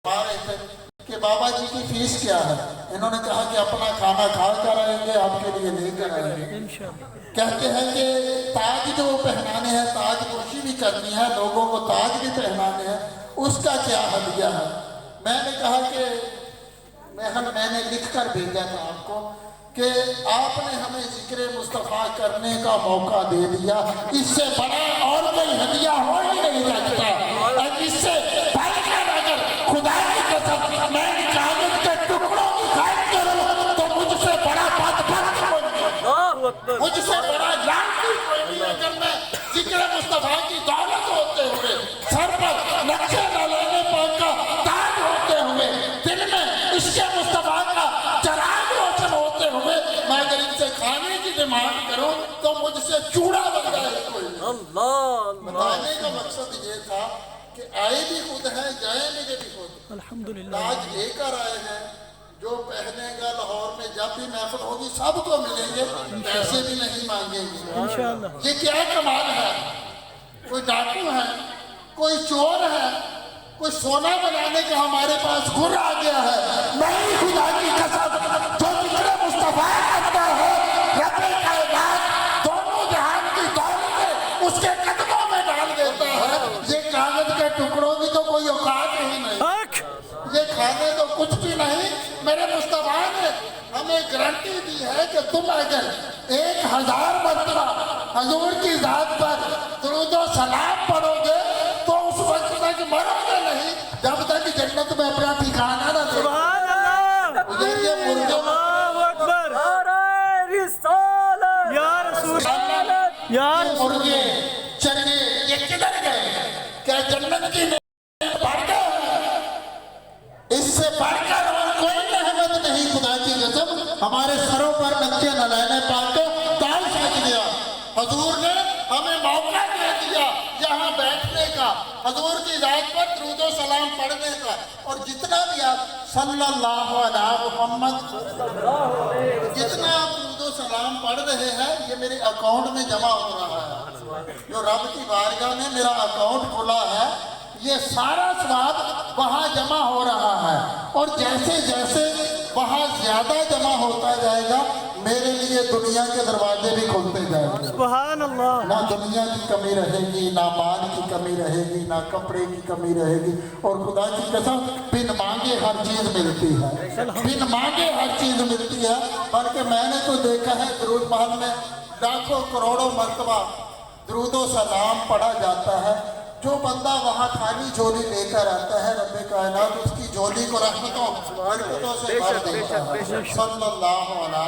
रहे थे कि बाबा जी की फीस क्या है। इन्होंने कहा कि अपना खाना खा कर आएंगे, आपके लिए लेकर आएंगे। कहते हैं कि ताज जो पहनाने हैं, ताज पोशी भी करनी है, लोगों को ताज भी पहनाने हैं, उसका क्या हदिया है। मैंने कहा कि मैंने लिख कर भेजा था आपको कि आपने हमें जिक्र मुस्तफ़ा करने का मौका दे दिया, इससे बड़ा और कोई हदिया हो ही नहीं सकता। और इससे बढ़कर अगर खुदा की कसम मैं कागज के टुकड़ों की खैर करूं तो मुझसे बड़ा मुझसे बड़ा लालची कोई नहीं। अगर मैं जिक्र मुस्तफ़ा की दौलत होते हुए, सर पर नक्शे न लेने पाक का ताज होते हुए, दिल में इसके मुस्तफ़ा का चराग रोशन होते हुए मैं अगर इनसे खाने की डिमांड करूं तो मुझसे चूड़ा बन जाए कोई। बताने का मकसद ये था कि आए भी खुद हैं, जाएंगे भी खुद। अल्हम्दुलिल्लाह ताज लेकर आए हैं, जो पहनेगा लाहौर में जब भी महफिल होगी सबको मिलेंगे, पैसे भी नहीं मांगेंगे इंशाअल्लाह। ये क्या कमाल है। कोई डाकू है, कोई चोर है, कोई सोना बनाने का हमारे पास गुर आ गया है। नहीं, खुदा की कसम जो जिक्र मुस्तफ़ा करता है, रब्बे कायनात दोनों जहान की दौलत उसके कदमों में डाल देता है। ये कागज के टुकड़ों की तो कोई औकात ही नहीं, ये खाने तो कुछ भी नहीं। मेरे मुस्तफ़ा ने हमें गारंटी दी है कि तुम अगर 1000 मरतबा हजूर की जात पर दुरूद और सलाम पढ़ोगे तो उस वक्त तक मरोगे नहीं जब तक जन्नत में अपना ठिकाना न दे। ये मुर्गे मुर्गे चने ये किधर गए? क्या जन्नत की बढ़ गए? इससे बढ़कर और कोई रहमत नहीं। खुदा की कसम हमारे सरों पर नक्शे नलाने पाक ताज सज गया। हजूर ने हमें मौका दे दिया यहाँ बैठने का, हजूर की जात पर दुरूद और सलाम पढ़ने का। और जितना भी आप सल्लल्लाहु अलैहि मुहम्मद जितना आप दुरूद और सलाम पढ़ रहे हैं, ये मेरे अकाउंट में जमा हो रहा है। जो रब की बारगाह में मेरा अकाउंट खुला है, ये सारा स्वाब वहाँ जमा हो रहा है। और जैसे जैसे वहाँ ज्यादा जमा होता जाएगा, मेरे लिए दुनिया के दरवाजे भी खुलते जाएंगे। सुभान अल्लाह। ना दुनिया की कमी रहेगी, ना माल की कमी रहेगी, ना कपड़े की कमी रहेगी। और खुदा की कसम बिन मांगे हर चीज मिलती है, बिन मांगे हर चीज मिलती है। बल्कि मैंने तो देखा है दुरूद महल में लाखों करोड़ों मरतबा दुरूद और सलाम पढ़ा जाता है। जो बंदा वहाँ खाली झोली लेकर आता है, रब्बे कायनात उसकी झोली को रहमतों से भर देता है। सल्लल्लाहु अलैहि